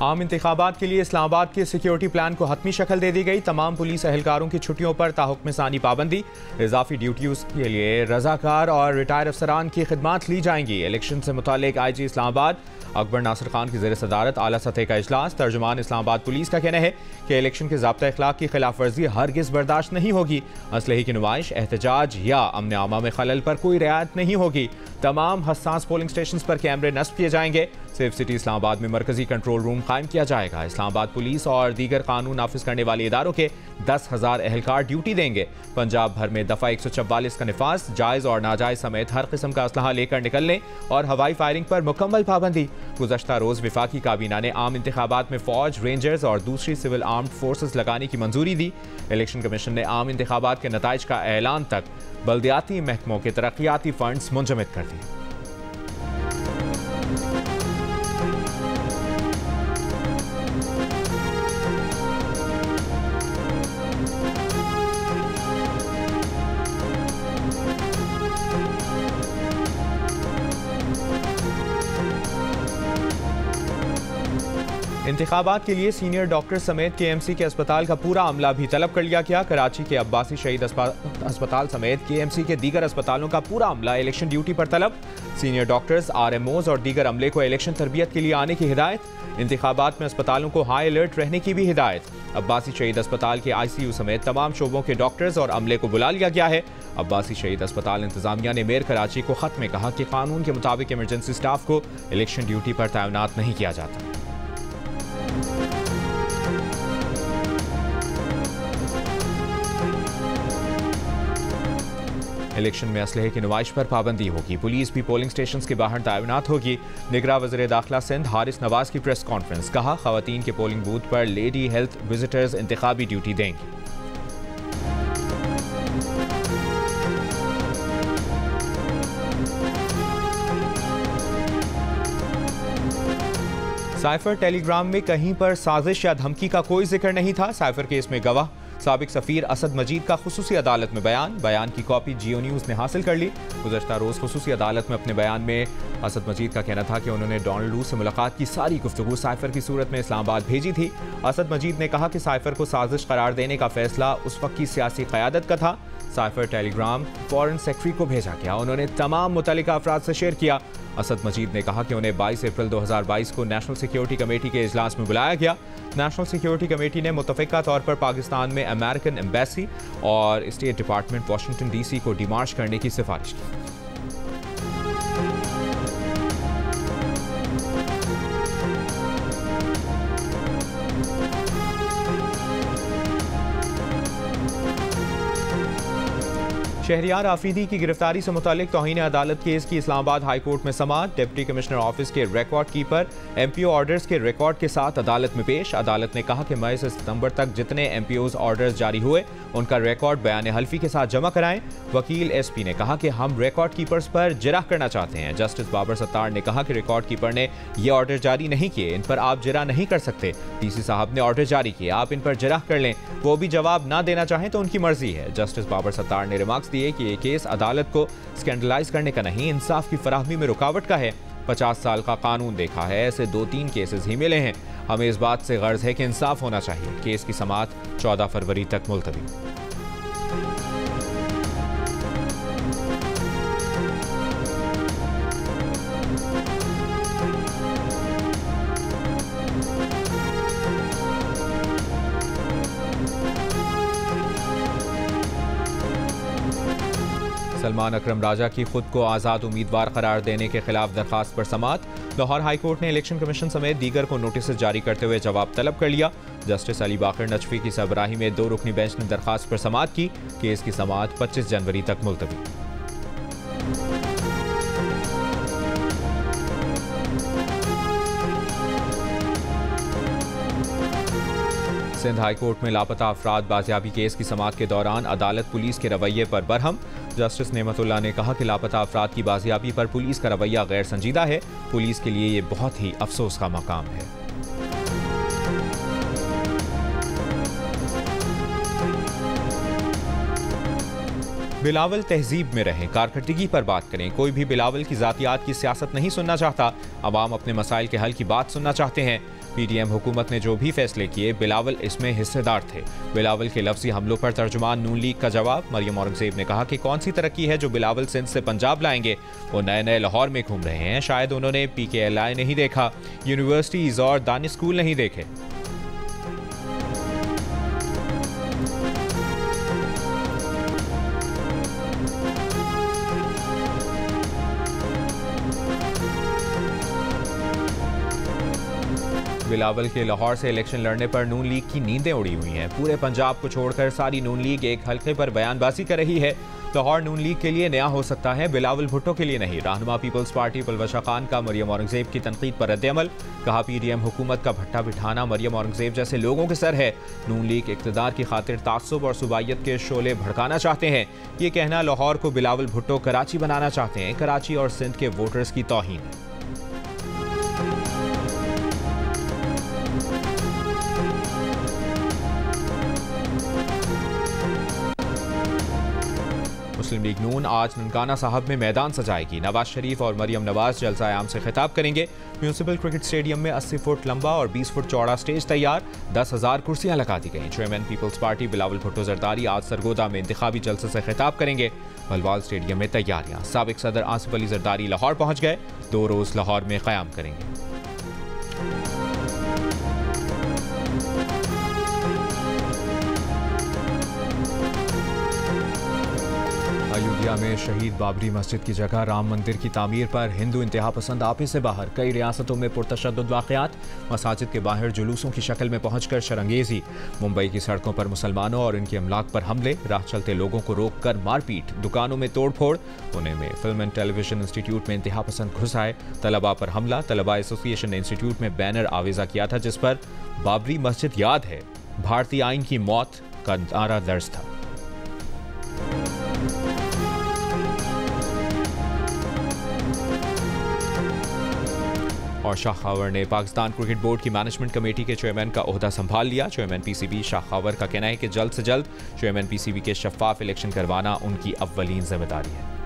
आम इंतखाबात के लिए इस्लामाबाद के सिक्योरिटी प्लान को हतमी शक्ल दे दी गई। तमाम पुलिस एहलकारों की छुट्टियों पर ताहुक्म सानी पाबंदी, इजाफी ड्यूटियों के लिए रजाकार और रिटायर अफसरान की खिदमात ली जाएंगी। इलेक्शन से मुतालिक IG इस्लामाबाद अकबर नासिर खान की ज़ेर सदारत आला सतह का इजलास। तर्जुमान इस्लामाबाद पुलिस का कहना है कि इलेक्शन के ज़ाब्ता अखलाक की खिलाफ वर्जी हरगिज़ बर्दाश्त नहीं होगी। असलहे की नुमाइश, एहतजाज या अमन आमा में खलल पर कोई रियायत नहीं होगी। तमाम हसास पोलिंग स्टेशन पर कैमरे नस्ब किए जाएंगे। सेफ सिटी इस्लामाबाद में मरकजी कंट्रोल रूम कायम किया जाएगा। इस्लामाबाद पुलिस और दीगर कानून नाफिज करने वाले इदारों के 10,000 एहलकार ड्यूटी देंगे। पंजाब भर में दफ़ा 144 का निफाज, जायज़ और नाजायज़ समेत हर किस्म का असलहा लेकर निकलने और हवाई फायरिंग पर मुकम्मल पाबंदी। गुज़श्ता रोज़ विफाकी काबीना ने आम इंतखाबात में फौज, रेंजर्स और दूसरी सिविल आर्म्ड फोर्सेस लगाने की मंजूरी दी। इलेक्शन कमीशन ने आम इंतखाबात के नताइज का ऐलान तक बल्दियाती महकमों के तरक्याती फंड्स मुंजमद कर दिए। इंतखाबात के लिए सीनियर डॉक्टर समेत KMC के अस्पताल का पूरा अमला भी तलब कर लिया गया। कराची के अब्बासी शहीद अस्पताल समेत KMC के दीगर अस्पतालों का पूरा अमला इलेक्शन ड्यूटी पर तलब। सीनियर डॉक्टर्स, RMOs और दीगर अमले को इलेक्शन तरबियत के लिए आने की हिदायत। इंतखाबात में अस्पतालों को हाई अलर्ट रहने की भी हिदायत। अब्बासी शहीद अस्पताल के ICU समेत तमाम शोबों के डॉक्टर्स और अमले को बुला लिया गया है। अब्बासी शहीद अस्पताल इंतजामिया ने मेयर कराची को खत में कहा कि कानून के मुताबिक इमरजेंसी स्टाफ को इलेक्शन ड्यूटी पर तैनात नहीं किया जाता। इलेक्शन में असलहे की नुमाइश पर पाबंदी होगी। पुलिस भी पोलिंग स्टेशन के बाहर तैनात होगी। निगरान वज़ीर दाखिला सिंध हारिस नवाज की प्रेस कॉन्फ्रेंस, कहा खवातीन के पोलिंग बूथ पर लेडी हेल्थ विजिटर्स इंतखाबी ड्यूटी देंगी। साइफर टेलीग्राम में कहीं पर साजिश या धमकी का कोई जिक्र नहीं था। साइफर केस में गवाह साबिक सफ़ीर असद मजीद का खुसूसी अदालत में बयान की कॉपी जियो न्यूज़ ने हासिल कर ली। गुज़श्ता रोज़ खुसूसी अदालत में अपने बयान में असद मजीद का कहना था कि उन्होंने डोनाल्ड लू से मुलाकात की सारी गुफ्तगू साइफर की सूरत में इस्लामाबाद भेजी थी। असद मजीद ने कहा कि साइफर को साजिश करार देने का फैसला उस वक्त की सियासी क़यादत का था। साइफर टेलीग्राम फॉरेन सेक्रेटरी को भेजा गया, उन्होंने तमाम मुतल्लिका अफराद से शेयर किया। असद मजीद ने कहा कि उन्हें 22 अप्रैल 2022 को नेशनल सिक्योरिटी कमेटी के इजलास में बुलाया गया। नेशनल सिक्योरिटी कमेटी ने मुतफ़िका तौर पर पाकिस्तान में अमेरिकन एम्बेसी और स्टेट डिपार्टमेंट वाशिंगटन DC को डिमार्च करने की सिफारिश की। शहरियार आफरीदी की गिरफ्तारी से मुतालिक तौहीन अदालत केस की इस्लामाबाद हाई कोर्ट में समाअत। डिप्टी कमिश्नर ऑफिस के रिकॉर्ड कीपर MPO ऑर्डर्स के रिकॉर्ड के साथ अदालत में पेश। अदालत ने कहा कि मई से सितंबर तक जितने MPOs ऑर्डर्स जारी हुए उनका रिकॉर्ड बयान हल्फी के साथ जमा कराएं। वकील SP ने कहा कि हम रिकॉर्ड कीपर्स पर जिरह करना चाहते हैं। जस्टिस बाबर सत्तार ने कहा कि रिकॉर्ड कीपर ने ये ऑर्डर जारी नहीं किए, इन पर आप जिरह नहीं कर सकते। DC साहब ने ऑर्डर जारी किए, आप इन पर जिरह कर लें। वो भी जवाब ना देना चाहें तो उनकी मर्जी है। जस्टिस बाबर सत्तार ने रिमार्क्स दिए कि ये केस अदालत को स्कैंडलाइज करने का नहीं, इंसाफ की फराहमी में रुकावट का है। 50 साल का कानून देखा है, ऐसे 2-3 केसेस ही मिले हैं। हमें इस बात से गर्ज है कि इंसाफ होना चाहिए। केस की समाअत 14 फरवरी तक मुलतवी। सलमान अकरम राजा की खुद को आज़ाद उम्मीदवार करार देने के खिलाफ दरखास्त पर समाअत। लाहौर हाई कोर्ट ने इलेक्शन कमीशन समेत दीगर को नोटिस जारी करते हुए जवाब तलब कर लिया। जस्टिस अली बाकर नजफी की सरबराही में 2 रुकनी बेंच ने दरखास्त पर समाअत की। केस की समाअत 25 जनवरी तक मुलतवी। सिंध हाई कोर्ट में लापता अफराद बाजियाबी केस की समाअत के दौरान अदालत पुलिस के रवैये पर बरहम। जस्टिस नेमतुल्लाह ने कहा कि लापता अफराद की बाजियाबी पर पुलिस का रवैया गैर संजीदा है। पुलिस के लिए ये बहुत ही अफसोस का मकाम है। बिलावल तहजीब में रहें, कारकर्दगी पर बात करें। कोई भी बिलावल की ज़ातियात की सियासत नहीं सुनना चाहता। अवाम अपने मसाइल के हल की बात सुनना चाहते हैं। पीडीएम हुकूमत ने जो भी फैसले किए बिलावल इसमें हिस्सेदार थे। बिलावल के लफ्जी हमलों पर तर्जुमान नून लीग का जवाब। मरियम औरंगजेब ने कहा कि कौन सी तरक्की है जो बिलावल सिंध से पंजाब लाएंगे। वो नए नए लाहौर में घूम रहे हैं, शायद उन्होंने PKLI नहीं देखा, यूनिवर्सिटीज और दानिश स्कूल नहीं देखे। बिलावल के लाहौर से इलेक्शन लड़ने पर नून लीग की नींदें उड़ी हुई हैं। पूरे पंजाब को छोड़कर सारी नून लीग एक हल्के पर बयानबाजी कर रही है। लाहौर नून लीग के लिए नया हो सकता है, बिलावल भुट्टो के लिए नहीं। रहनुमा पीपल्स पार्टी पलवशा खान का मरियम औरंगजेब की तनकीद पर रद्द-ए-अमल। कहा पीडीएम हुकूमत का भट्टा बिठाना मरियम औरंगजेब जैसे लोगों के सर है। नून लीग इक़्तिदार की खातिर तासुब और सूबाइयत के शोले भड़काना चाहते हैं। ये कहना लाहौर को बिलावल भुट्टो कराची बनाना चाहते हैं। कराची और सिंध के वोटर्स की तौहीन है। मुस्लिम लीग नून आज ननकाना साहब में मैदान सजाएगी। नवाज शरीफ और मरियम नवाज जलसा आम से खिताब करेंगे। म्यूनिसिपल क्रिकेट स्टेडियम में 80 फुट लंबा और 20 फुट चौड़ा स्टेज तैयार। 10,000 कुर्सियां लगा दी गई। चेयरमैन पीपल्स पार्टी बिलावल भुट्टो जरदारी आज सरगोदा में इंतखाबी जलसे से खिताब करेंगे। बलवाल स्टेडियम में तैयारियां। साबिक सदर आसिफ अली जरदारी लाहौर पहुंच गए। 2 रोज लाहौर में क़याम करेंगे। अयोध्या में शहीद बाबरी मस्जिद की जगह राम मंदिर की तामीर पर हिंदू इंतहा पसंद आपे से बाहर। कई रियासतों में पुरतशद्दुद वाक़यात। मसाजिद के बाहर जुलूसों की शक्ल में पहुंचकर शरंगेजी। मुंबई की सड़कों पर मुसलमानों और इनके अमलाक पर हमले। राह चलते लोगों को रोक कर मारपीट। दुकानों में तोड़फोड़। पुणे में फिल्म एंड टेलीविजन इंस्टीट्यूट में इंतहा पसंद घुस आए। तलबा पर हमला। तलबा एसोसिएशन ने इंस्टीट्यूट में बैनर आवेजा किया था जिस पर बाबरी मस्जिद याद है, भारतीय आइन की मौत का नारा दर्ज था। और शाह खावर ने पाकिस्तान क्रिकेट बोर्ड की मैनेजमेंट कमेटी के चेयरमैन का ओहदा संभाल लिया। चेयरमैन PCB शाह खावर का कहना है कि जल्द से जल्द चेयरमैन PCB के शफाफ इलेक्शन करवाना उनकी अव्वलीन जिम्मेदारी है।